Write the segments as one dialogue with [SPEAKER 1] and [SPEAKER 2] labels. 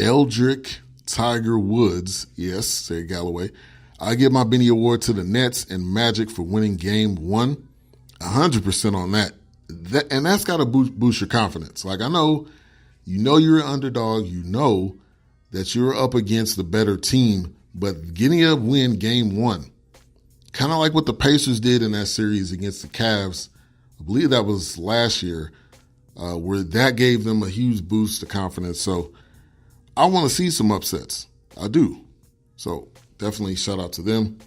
[SPEAKER 1] Eldrick Tiger Woods. Yes, say Galloway. I give my Benny Award to the Nets and Magic for winning game 1. 100% on that. And that's got to boost your confidence. Like, I know, you're an underdog. You know that you're up against the better team, but getting a win game 1, kind of like what the Pacers did in that series against the Cavs, I believe that was last year, where that gave them a huge boost to confidence. So I want to see some upsets. I do. So definitely shout out to them.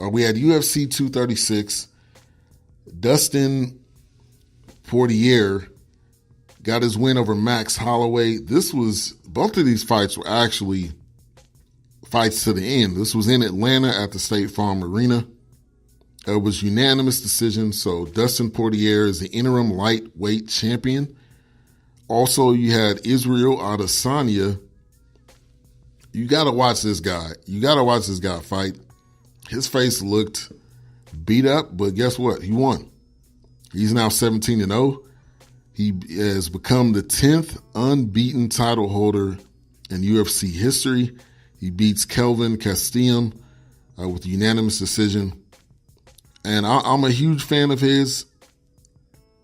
[SPEAKER 1] We had UFC 236. Dustin Poirier got his win over Max Holloway. Both of these fights were actually fights to the end. This was in Atlanta at the State Farm Arena. It was unanimous decision, so Dustin Poirier is the interim lightweight champion. Also, you had Israel Adesanya. You got to watch this guy. You got to watch this guy fight. His face looked beat up, but guess what? He won. He's now 17-0. He has become the 10th unbeaten title holder in UFC history. He beats Kelvin Castillo with a unanimous decision. And I'm a huge fan of his,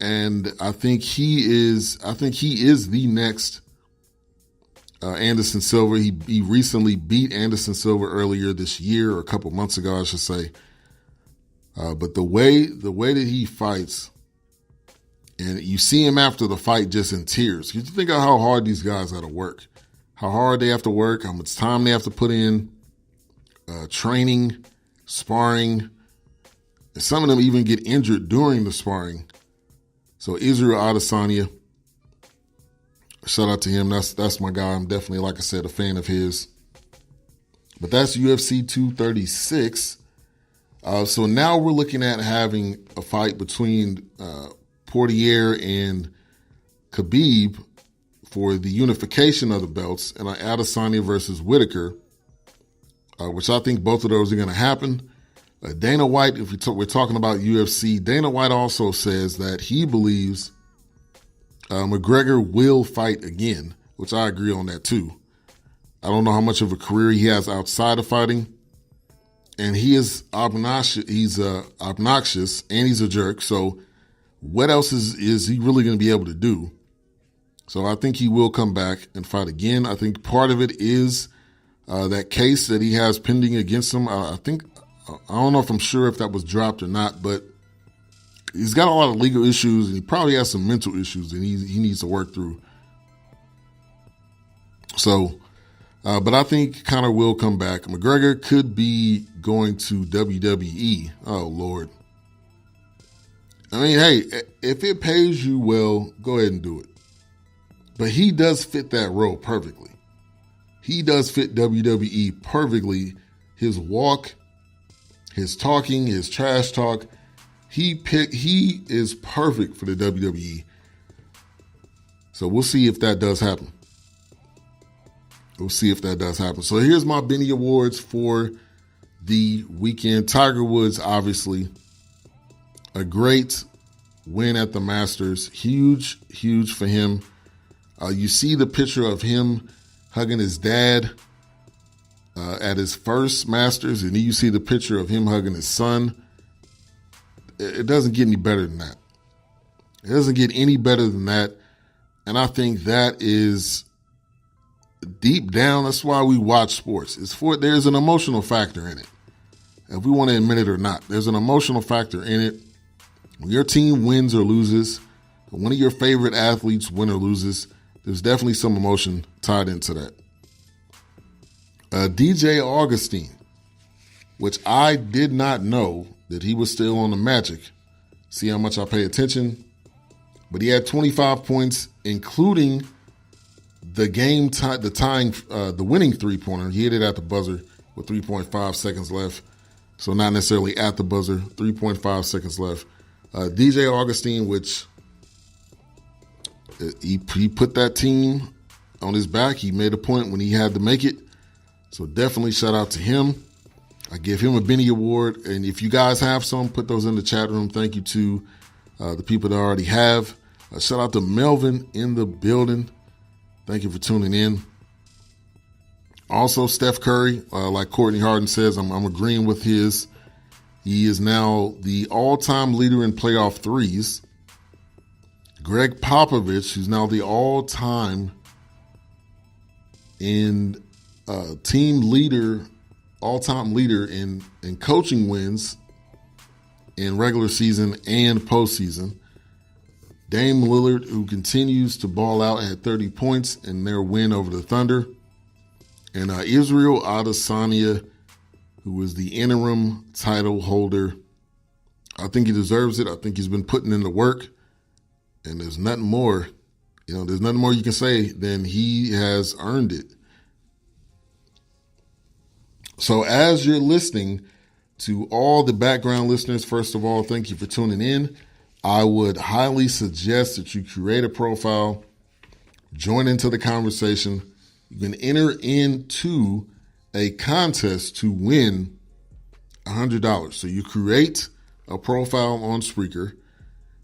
[SPEAKER 1] and I think he is the next Anderson Silva. He recently beat Anderson Silva earlier this year, or a couple months ago, I should say. But the way that he fights, and you see him after the fight just in tears. You think of how hard these guys got to work, how hard they have to work, how much time they have to put in, training, sparring. And some of them even get injured during the sparring. So Israel Adesanya, shout out to him. That's my guy. I'm definitely, like I said, a fan of his. But that's UFC 236. So now we're looking at having a fight between Poirier and Khabib for the unification of the belts, and Adesanya versus Whitaker, which I think both of those are going to happen. Dana White, if we're talking about UFC, Dana White also says that he believes McGregor will fight again, which I agree on that too. I don't know how much of a career he has outside of fighting, and he is obnoxious. He's obnoxious, and he's a jerk. So what else is he really going to be able to do? So I think he will come back and fight again. I think part of it is that case that he has pending against him. I don't know if I'm sure if that was dropped or not, but he's got a lot of legal issues, and he probably has some mental issues that he needs to work through. So, but I think Conor will come back. McGregor could be going to WWE. Oh, Lord. I mean, hey, if it pays you well, go ahead and do it. But he does fit that role perfectly. He does fit WWE perfectly. His walk, his talking, his trash talk, he is perfect for the WWE. So we'll see if that does happen. So here's my Benny Awards for the weekend. Tiger Woods, obviously, a great win at the Masters. Huge, huge for him. You see the picture of him hugging his dad at his first Masters, and then you see the picture of him hugging his son. It doesn't get any better than that. It doesn't get any better than that. And I think that is deep down, that's why we watch sports. There's an emotional factor in it. If we want to admit it or not, there's an emotional factor in it. When your team wins or loses, one of your favorite athletes win or loses, there's definitely some emotion tied into that. DJ Augustine, which I did not know that he was still on the Magic. See how much I pay attention. But he had 25 points, including the winning three-pointer. He hit it at the buzzer with 3.5 seconds left. So not necessarily at the buzzer, 3.5 seconds left. DJ Augustine, which he put that team on his back. He made a point when he had to make it. So definitely shout out to him. I give him a Benny Award. And if you guys have some, put those in the chat room. Thank you to the people that already have. Shout out to Melvin in the building. Thank you for tuning in. Also, Steph Curry, like Courtney Harden says, I'm agreeing with his. He is now the all-time leader in playoff threes. Greg Popovich, who's now the all-time in team leader, all-time leader in coaching wins in regular season and postseason. Dame Lillard, who continues to ball out, had 30 points in their win over the Thunder. And Israel Adesanya, who is the interim title holder. I think he deserves it. I think he's been putting in the work. And there's nothing more, there's nothing more you can say than he has earned it. So as you're listening to all the background listeners, first of all, thank you for tuning in. I would highly suggest that you create a profile, join into the conversation. You can enter into a contest to win $100. So you create a profile on Spreaker.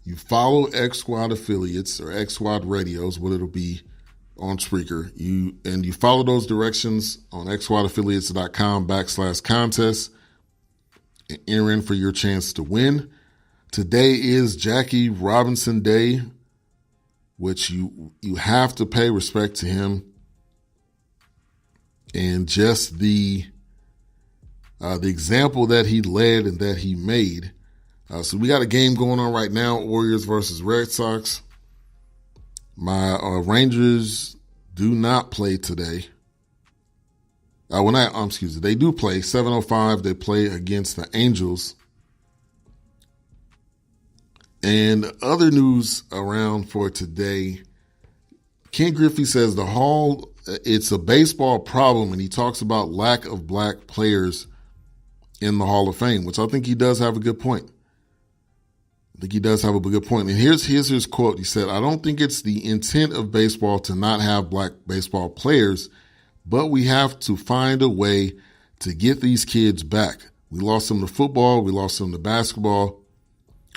[SPEAKER 1] You follow X Squad affiliates or X Squad radios, what it'll be on Spreaker. You follow those directions on xsquadaffiliates.com/contest and enter in for your chance to win. Today is Jackie Robinson Day, which you have to pay respect to him and just the example that he led and that he made. So we got a game going on right now, Warriors versus Red Sox. My Rangers do not play today. They do play 7:05. They play against the Angels. And other news around for today, Ken Griffey says it's a baseball problem, and he talks about lack of black players in the Hall of Fame, which I think he does have a good point. And here's his quote. He said, "I don't think it's the intent of baseball to not have black baseball players, but we have to find a way to get these kids back. We lost them to football. We lost them to basketball.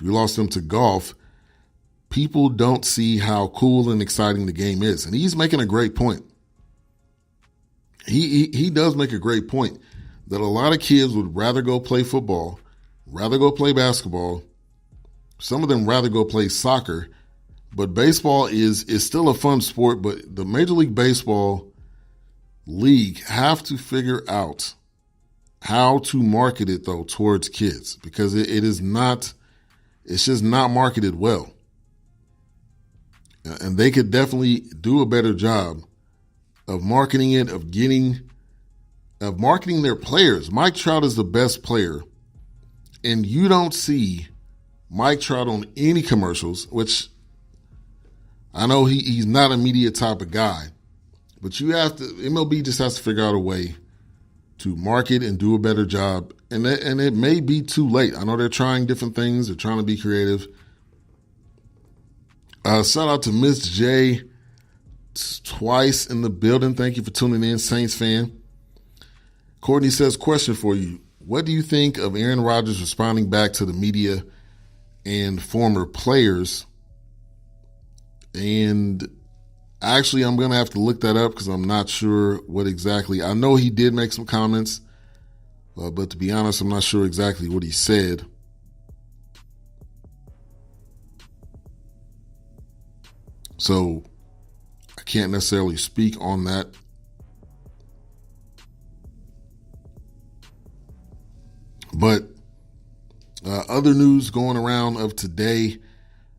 [SPEAKER 1] We lost them to golf. People don't see how cool and exciting the game is." And he's making a great point. He does make a great point that a lot of kids would rather go play football, rather go play basketball. Some of them rather go play soccer, but baseball is still a fun sport. But the Major League Baseball league have to figure out how to market it though towards kids, because it's just not marketed well. And they could definitely do a better job of marketing it, of marketing their players. Mike Trout is the best player, and you don't see Mike Trout on any commercials, which I know he's not a media type of guy, but MLB just has to figure out a way to market and do a better job. And it may be too late. I know they're trying different things. They're trying to be creative. Shout out to Miss J twice in the building. Thank you for tuning in, Saints fan. Courtney says, question for you. What do you think of Aaron Rodgers responding back to the media and former players? And actually, I'm going to have to look that up because I'm not sure what exactly. I know he did make some comments, but to be honest, I'm not sure exactly what he said. So I can't necessarily speak on that. But other news going around of today,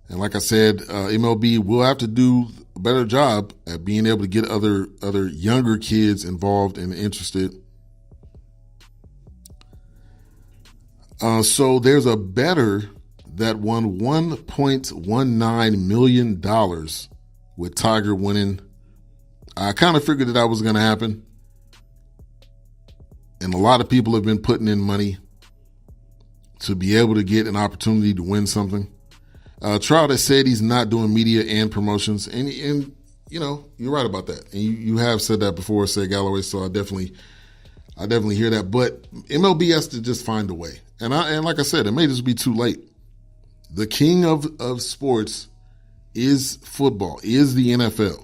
[SPEAKER 1] and like I said, MLB will have to do a better job at being able to get other younger kids involved and interested. So there's a bettor that won $1.19 million with Tiger winning. I kind of figured that was going to happen. And a lot of people have been putting in money to be able to get an opportunity to win something. Trout has said he's not doing media and promotions. And you know, you're right about that. And you have said that before, said Galloway, so I definitely hear that. But MLB has to just find a way. And like I said, it may just be too late. The king of sports is football, is the NFL.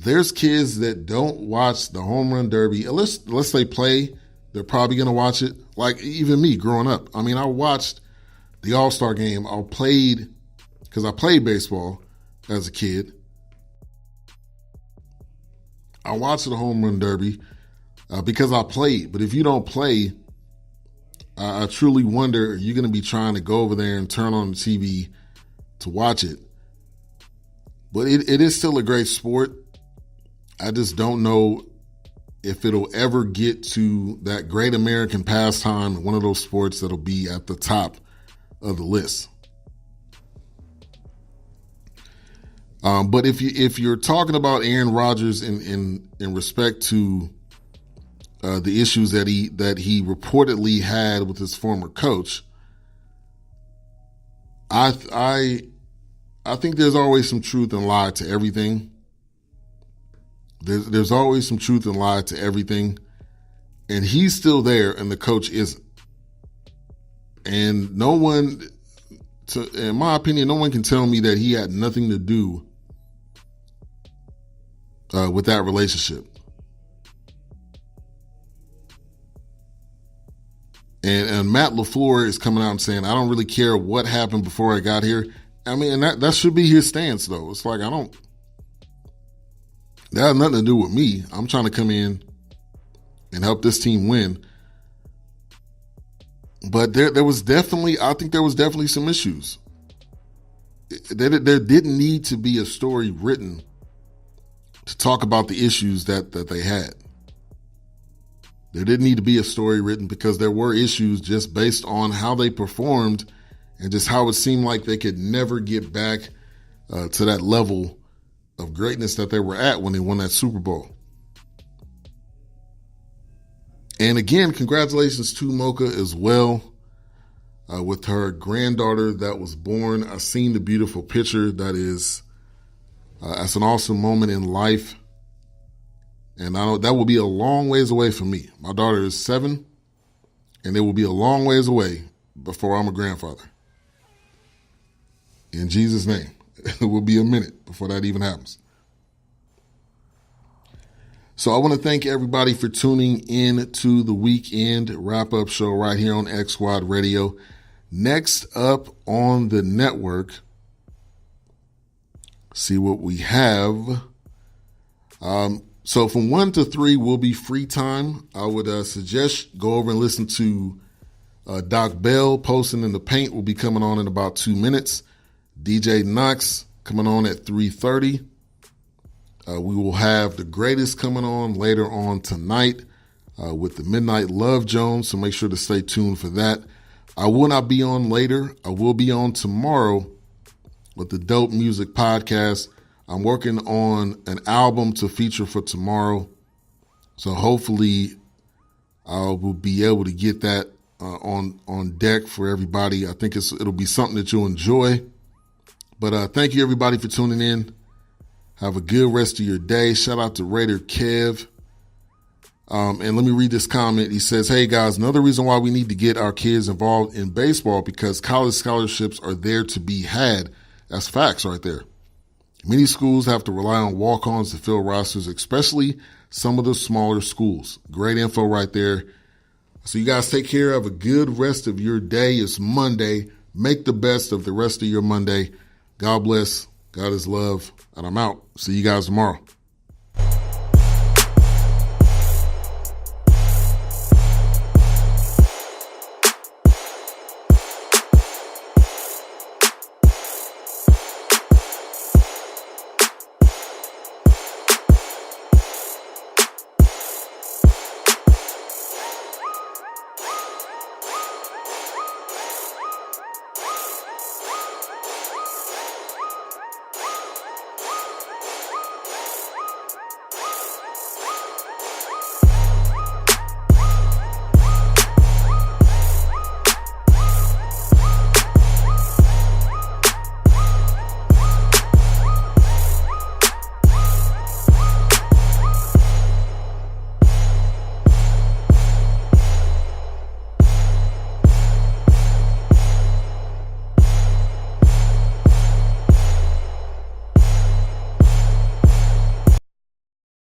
[SPEAKER 1] there's kids that don't watch the home run derby. Unless they play, they're probably going to watch it. Like even me growing up. I mean, I watched the All-Star game. Because I played baseball as a kid. I watched the home run derby because I played. But if you don't play, I truly wonder, are you going to be trying to go over there and turn on the TV to watch it? But it is still a great sport. I just don't know if it'll ever get to that great American pastime, one of those sports that'll be at the top of the list. But if you're talking about Aaron Rodgers in respect to the issues that he reportedly had with his former coach, I think there's always some truth and lie to everything. There's always some truth and lie to everything, and he's still there, and the coach isn't. And no one, in my opinion, no one can tell me that he had nothing to do with that relationship. And Matt LaFleur is coming out and saying, I don't really care what happened before I got here. I mean, and that should be his stance, though. It's like, that has nothing to do with me. I'm trying to come in and help this team win. But there was definitely some issues. There didn't need to be a story written to talk about the issues that they had. There didn't need to be a story written because there were issues just based on how they performed and just how it seemed like they could never get back to that level of greatness that they were at when they won that Super Bowl. And again, congratulations to Mocha as well with her granddaughter that was born. I've seen the beautiful picture. That's an awesome moment in life. And I know that will be a long ways away from me. My daughter is 7, and it will be a long ways away before I'm a grandfather. In Jesus' name. It will be a minute before that even happens. So I want to thank everybody for tuning in to the weekend wrap-up show right here on X Squad Radio. Next up on the network, see what we have. So from 1 to 3 will be free time. I would suggest go over and listen to Doc Bell. Posting in the Paint will be coming on in about 2 minutes. DJ Knox coming on at 3:30. We will have The Greatest coming on later on tonight with the Midnight Love Jones, so make sure to stay tuned for that. I will not be on later. I will be on tomorrow with the Dope Music Podcast. I'm working on an album to feature for tomorrow, so hopefully I will be able to get that on deck for everybody. I think it'll be something that you'll enjoy. But thank you, everybody, for tuning in. Have a good rest of your day. Shout out to Raider Kev. And let me read this comment. He says, hey, guys, another reason why we need to get our kids involved in baseball because college scholarships are there to be had. That's facts right there. Many schools have to rely on walk-ons to fill rosters, especially some of the smaller schools. Great info right there. So you guys take care. Have a good rest of your day. It's Monday. Make the best of the rest of your Monday. God bless. God is love. And I'm out. See you guys tomorrow.